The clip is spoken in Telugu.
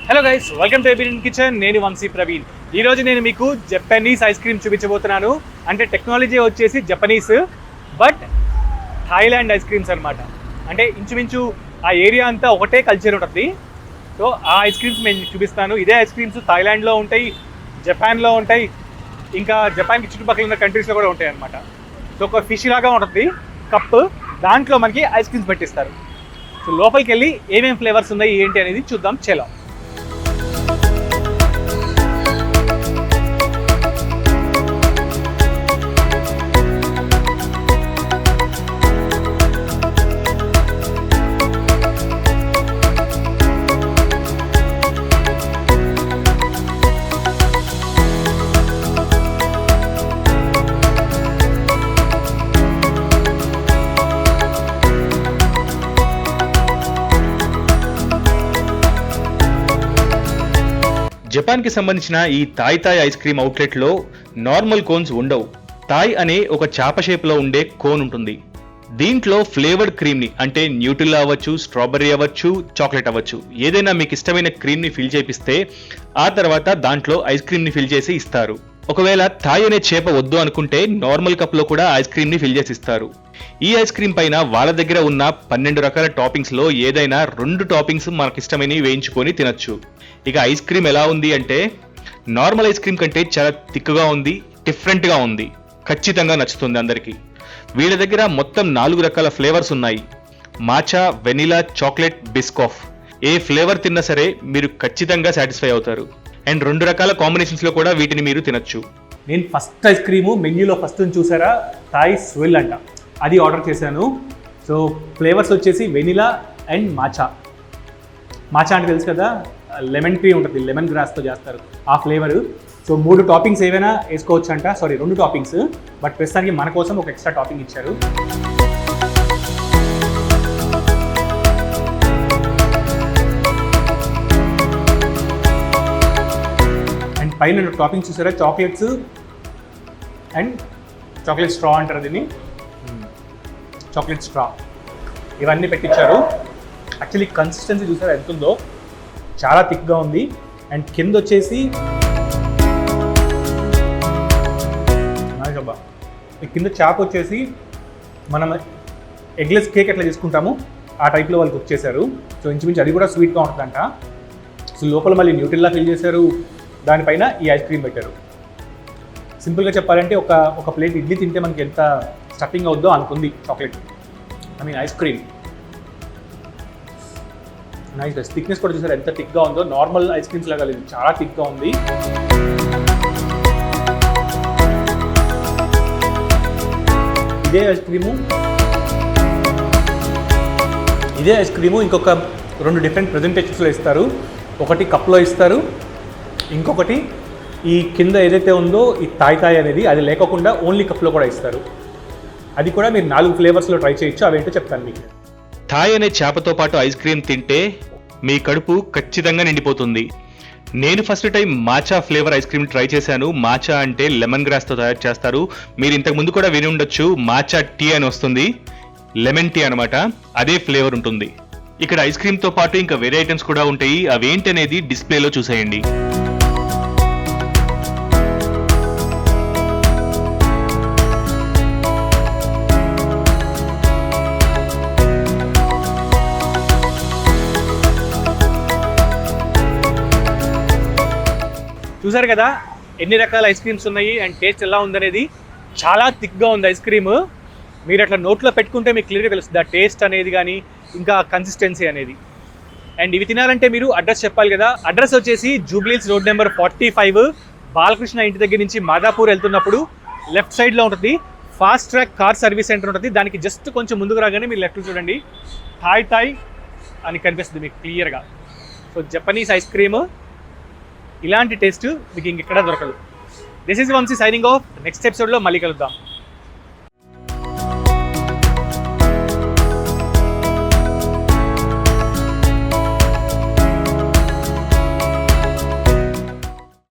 Hello guys, welcome to ABN kitchen. నేను వంశీ ప్రవీణ్. ఈరోజు నేను మీకు జపనీస్ ఐస్ క్రీమ్ చూపించబోతున్నాను. అంటే టెక్నాలజీ వచ్చేసి Japanese, but Thailand ice creams అనమాట. అంటే ఇంచుమించు ఆ ఏరియా అంతా ఒకటే కల్చర్ ఉంటుంది. సో ఆ ఐస్ క్రీమ్స్ నేను చూపిస్తాను. ఇదే ఐస్ క్రీమ్స్ థాయిలాండ్లో ఉంటాయి, జపాన్లో ఉంటాయి, ఇంకా జపాన్కి చుట్టుపక్కల ఉన్న కంట్రీస్లో కూడా ఉంటాయి అనమాట. సో ఒక ఫిష్ లాగా ఉంటుంది కప్, దాంట్లో మనకి ఐస్ క్రీమ్స్ పెట్టిస్తారు. సో లోపలికి వెళ్ళి ఏమేమి ఫ్లేవర్స్ ఉన్నాయి ఏంటి అనేది చూద్దాం. చలో. జపాన్కి సంబంధించిన ఈ తాయ్ తాయ్ ఐస్ క్రీమ్ అవుట్లెట్లో నార్మల్ కోన్స్ ఉండవు. తాయ్ అనే ఒక చాప షేప్లో ఉండే కోన్ ఉంటుంది. దీంట్లో ఫ్లేవర్డ్ క్రీమ్ని, అంటే న్యూటిల్లా అవ్వచ్చు, స్ట్రాబెర్రీ అవ్వచ్చు, చాక్లెట్ అవ్వచ్చు, ఏదైనా మీకు ఇష్టమైన క్రీమ్ని ఫిల్ చేపిస్తే ఆ తర్వాత దాంట్లో ఐస్ క్రీమ్ని ఫిల్ చేసి ఇస్తారు. ఒకవేళ తాయ్ అనే చేప వద్దు అనుకుంటే నార్మల్ కప్లో కూడా ఐస్ క్రీమ్ని ఫిల్ చేసి ఇస్తారు. ఈ ఐస్ క్రీమ్ పైన వాళ్ళ దగ్గర ఉన్న 12 రకాల టాపింగ్స్లో ఏదైనా 2 టాపింగ్స్ మనకి ఇష్టమైనవి వేయించుకొని తినచ్చు. ఇక ఐస్ క్రీమ్ ఎలా ఉంది అంటే నార్మల్ ఐస్ క్రీమ్ కంటే చాలా థిక్గా ఉంది, డిఫరెంట్గా ఉంది, ఖచ్చితంగా నచ్చుతుంది అందరికీ. వీళ్ళ దగ్గర మొత్తం 4 రకాల ఫ్లేవర్స్ ఉన్నాయి: మాచా, వెనిలా, చాక్లెట్, బిస్కాఫ్. ఏ ఫ్లేవర్ తిన్నా సరే మీరు ఖచ్చితంగా సాటిస్ఫై అవుతారు. అండ్ 2 రకాల కాంబినేషన్స్లో కూడా వీటిని మీరు తినచ్చు. నేను ఫస్ట్ ఐస్ క్రీము మెన్యూలో ఫస్ట్ చూసారా, థాయ్ స్విల్ అంట, అది ఆర్డర్ చేశాను. సో ఫ్లేవర్స్ వచ్చేసి వెనిలా అండ్ మాచా. మాచా అంటే తెలుసు కదా, లెమన్ ట్రీ ఉంటుంది, లెమన్ గ్రాస్తో చేస్తారు ఆ ఫ్లేవరు. సో 3 టాపింగ్స్ ఏవైనా వేసుకోవచ్చు అంట. సారీ, 2 టాపింగ్స్, బట్ ప్రస్తుతానికి మన కోసం ఒక ఎక్స్ట్రా టాపింగ్ ఇచ్చారు. అండ్ పైన టాపింగ్స్ చూసారా, చాక్లెట్స్ అండ్ చాక్లెట్ స్ట్రా అంటారు దీన్ని, చాక్లెట్ స్ట్రా, ఇవన్నీ పెట్టించారు. యాక్చువల్లీ కన్సిస్టెన్సీ చూసారా ఎంత ఉందో, చాలా థిక్గా ఉంది. అండ్ కింద వచ్చేసి ఈ కింద చాప్ వచ్చేసి మనం ఎగ్లెస్ కేక్ ఎట్లా చేసుకుంటాము ఆ టైప్లో వాళ్ళు కుక్ చేశారు. సో ఇంచుమించు అది కూడా స్వీట్గా ఉంటుందంట. సో లోపల మళ్ళీ న్యూటిల్లా ఫిల్ చేశారు, దానిపైన ఈ ఐస్ క్రీమ్ పెట్టారు. సింపుల్గా చెప్పాలంటే ఒక ప్లేట్ ఇడ్లీ తింటే మనకి ఎంత స్టఫింగ్ అవుద్దో అనుకుంది chocolate, ice cream. Nice. Thickness కూడా చూసారు ఎంత థిక్గా ఉందో, నార్మల్ ఐస్ క్రీమ్స్ లాగా లేదు, చాలా థిక్గా ఉంది. ఇదే ఐస్ క్రీము ఇంకొక 2 డిఫరెంట్ ప్రజెంటేషన్స్లో ఇస్తారు. ఒకటి కప్లో ఇస్తారు, ఇంకొకటి ఈ కింద ఏదైతే ఉందో ఈ తాయ్ తాయ్ అనేది అది లేకుండా ఓన్లీ కప్లో కూడా ఇస్తారు. అది కూడా మీరు 4 ఫ్లేవర్స్లో ట్రై చేయొచ్చు. అవేంటో చెప్తాను మీకు. థాయ్ అనే చేపతో పాటు ఐస్ క్రీమ్ తింటే మీ కడుపు ఖచ్చితంగా నిండిపోతుంది. నేను first time matcha flavour ice cream try చేశాను. మాచా అంటే లెమన్ గ్రాస్తో తయారు చేస్తారు. మీరు ఇంతకు ముందు కూడా విని ఉండొచ్చు, మాచా టీ అని వస్తుంది, లెమన్ టీ అనమాట, అదే ఫ్లేవర్ ఉంటుంది. ఇక్కడ ఐస్ క్రీమ్తో పాటు ఇంకా వేరే ఐటమ్స్ కూడా ఉంటాయి. అవేంటి అనేది డిస్ప్లేలో చూసేయండి. చూసారు కదా ఎన్ని రకాల ఐస్ క్రీమ్స్ ఉన్నాయి అండ్ టేస్ట్ ఎలా ఉందనేది. చాలా థిక్గా ఉంది ఐస్ క్రీమ్. మీరు అట్లా నోట్లో పెట్టుకుంటే మీకు క్లియర్గా తెలుస్తుంది ఆ టేస్ట్ అనేది కానీ ఇంకా కన్సిస్టెన్సీ అనేది. అండ్ ఇవి తినాలంటే మీరు అడ్రస్ చెప్పాలి కదా. అడ్రస్ వచ్చేసి జూబ్లీహిల్స్ రోడ్ నెంబర్ 45, బాలకృష్ణ ఇంటి దగ్గర నుంచి మాదాపూర్ వెళ్తున్నప్పుడు లెఫ్ట్ సైడ్లో ఉంటుంది. Fast track car service centre ఉంటుంది, దానికి జస్ట్ కొంచెం ముందుకు రాగానే మీరు లెఫ్ట్ చూడండి, థాయ్ తాయ్ అని కనిపిస్తుంది మీకు క్లియర్గా. సో జపనీస్ ఐస్ క్రీమ్ ఇలాంటి టేస్ట్ మీకు ఇంకెక్కడ దొరకదు. This is Vamshi signing off. Next ఎపిసోడ్లో మళ్ళీ కలుద్దాం.